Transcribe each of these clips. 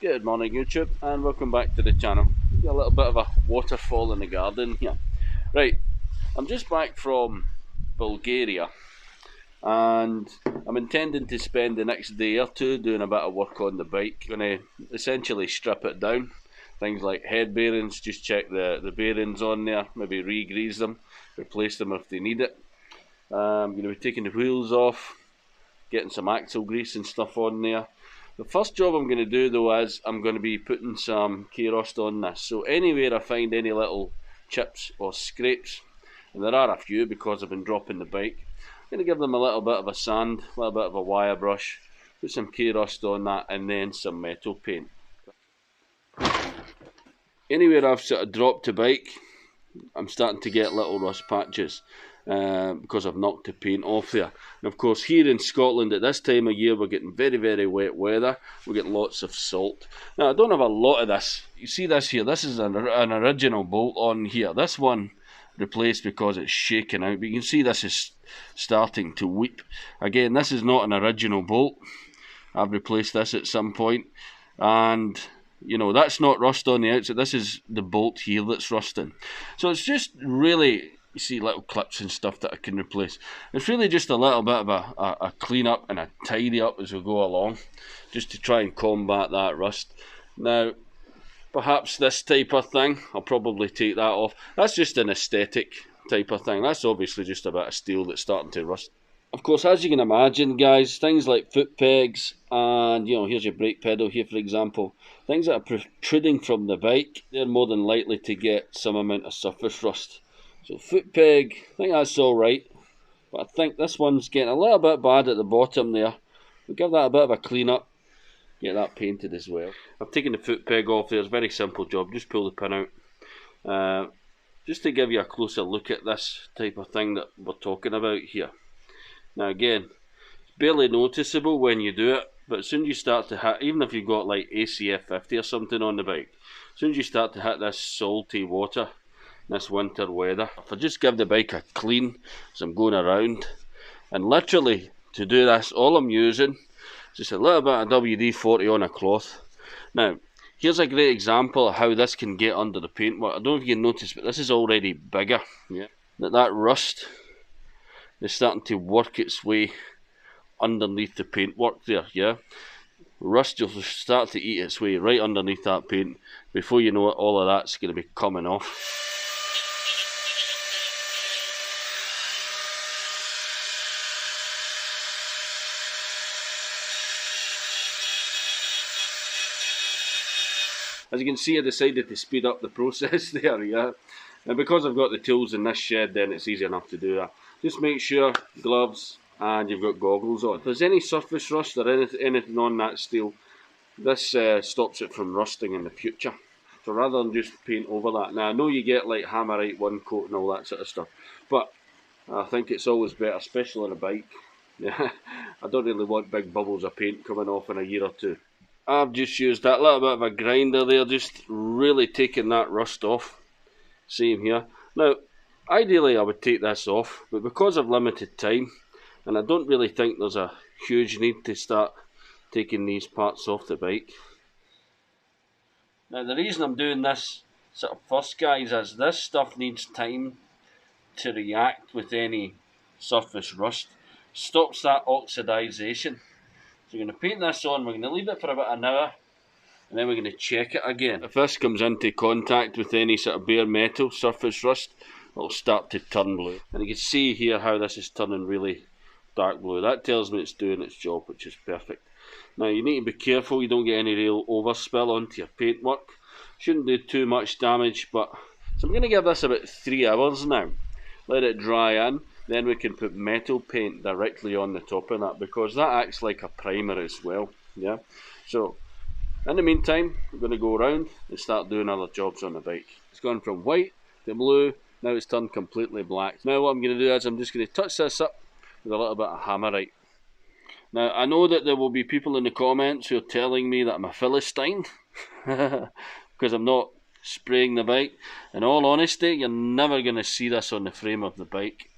Good morning YouTube and welcome back to the channel. Got a little bit of a waterfall in the garden here. Right, I'm just back from Bulgaria and I'm intending to spend the next day or two doing a bit of work on the bike. I'm going to essentially strip it down. Things like head bearings, just check the bearings on there, maybe re-grease them, replace them if they need it. I'm going to be taking the wheels off, getting some axle grease and stuff on there. The first job I'm going to do though is I'm going to be putting some Kurust on this. So anywhere I find any little chips or scrapes, and there are a few because I've been dropping the bike, I'm going to give them a little bit of a sand, a little bit of a wire brush, put some Kurust on that and then some metal paint. Anywhere I've sort of dropped the bike, I'm starting to get little rust patches. Because I've knocked the paint off there. And of course here in Scotland at this time of year we're getting very wet weather. We're getting lots of salt. Now I don't have a lot of this. You see this here, this is an original bolt on here. This one replaced because it's shaking out, but you can see this is starting to weep. Again, this is not an original bolt. I've replaced this at some point, and you know, that's not rust on the outside. This is the bolt here that's rusting. So it's just really, you see little clips and stuff that I can replace. It's really just a little bit of a clean up and a tidy up as we go along, just to try and combat that rust. Now, perhaps this type of thing, I'll probably take that off. That's just an aesthetic type of thing. That's obviously just a bit of steel that's starting to rust. Of course, as you can imagine, guys, things like foot pegs and, you know, here's your brake pedal here, for example. Things that are protruding from the bike, they're more than likely to get some amount of surface rust. So foot peg, I think that's alright, but I think this one's getting a little bit bad at the bottom there. We'll give that a bit of a clean up, get that painted as well. I've taken the foot peg off there, it's a very simple job, just pull the pin out. Just to give you a closer look at this type of thing that we're talking about here. Now again, it's barely noticeable when you do it, but as soon as you start to hit, even if you've got like ACF 50 or something on the bike, as soon as you start to hit this salty water, this winter weather, if I just give the bike a clean as I'm going around, and literally to do this all I'm using is just a little bit of WD-40 on a cloth. Now here's a great example of how this can get under the paintwork. I don't know if you can notice, but this is already bigger. Yeah, that rust is starting to work its way underneath the paintwork there. Yeah, rust will start to eat its way right underneath that paint. Before you know it, all of that's going to be coming off. As you can see, I decided to speed up the process there, yeah. And because I've got the tools in this shed, then it's easy enough to do that. Just make sure, gloves, and you've got goggles on. If there's any surface rust or anything on that steel, this stops it from rusting in the future. So rather than just paint over that. Now I know you get like Hammerite one coat and all that sort of stuff, but I think it's always better, especially on a bike. Yeah, I don't really want big bubbles of paint coming off in a year or two. I've just used that little bit of a grinder there, just really taking that rust off. Same here. Now, ideally I would take this off, but because of limited time, and I don't really think there's a huge need to start taking these parts off the bike. Now the reason I'm doing this sort of first, guys, is this stuff needs time to react with any surface rust. Stops that oxidization. So we're going to paint this on, we're going to leave it for about an hour, and then we're going to check it again. If this comes into contact with any sort of bare metal surface rust, it'll start to turn blue. And you can see here how this is turning really dark blue. That tells me it's doing its job, which is perfect. Now you need to be careful you don't get any real overspill onto your paintwork. Shouldn't do too much damage, but so I'm going to give this about 3 hours now. Let it dry in. Then we can put metal paint directly on the top of that, because that acts like a primer as well. Yeah. So in the meantime, we're going to go around and start doing other jobs on the bike. It's gone from white to blue, now it's turned completely black. Now what I'm going to do is I'm just going to touch this up with a little bit of Hammerite. Now I know that there will be people in the comments who are telling me that I'm a Philistine because I'm not spraying the bike. In all honesty, you're never going to see this on the frame of the bike.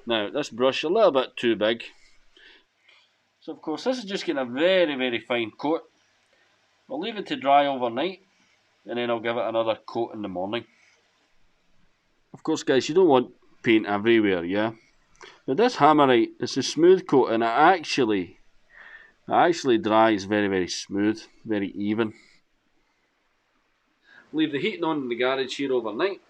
Now this brush a little bit too big, so of course this is just getting a very fine coat. I'll leave it to dry overnight, and then I'll give it another coat in the morning. Of course, guys, you don't want paint everywhere, yeah? But this Hammerite, it's a smooth coat, and it actually dries very, very smooth, very even. Leave the heating on in the garage here overnight,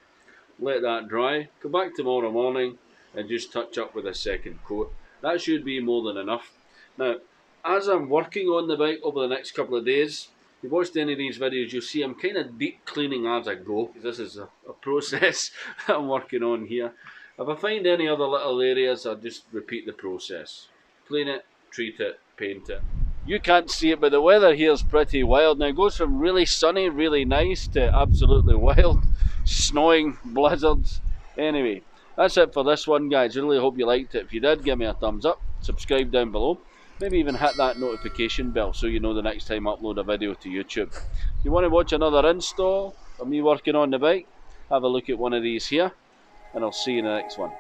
let that dry, come back tomorrow morning and just touch up with a second coat. That should be more than enough. Now, as I'm working on the bike over the next couple of days, if you've watched any of these videos, you'll see I'm kind of deep cleaning as I go. This is a process that I'm working on here. If I find any other little areas, I'll just repeat the process. Clean it, treat it, paint it. You can't see it, but the weather here is pretty wild. Now it goes from really sunny, really nice, to absolutely wild, snowing, blizzards. Anyway, that's it for this one, guys. I really hope you liked it. If you did, give me a thumbs up, subscribe down below. Maybe even hit that notification bell so you know the next time I upload a video to YouTube. If you want to watch another install of me working on the bike, have a look at one of these here, and I'll see you in the next one.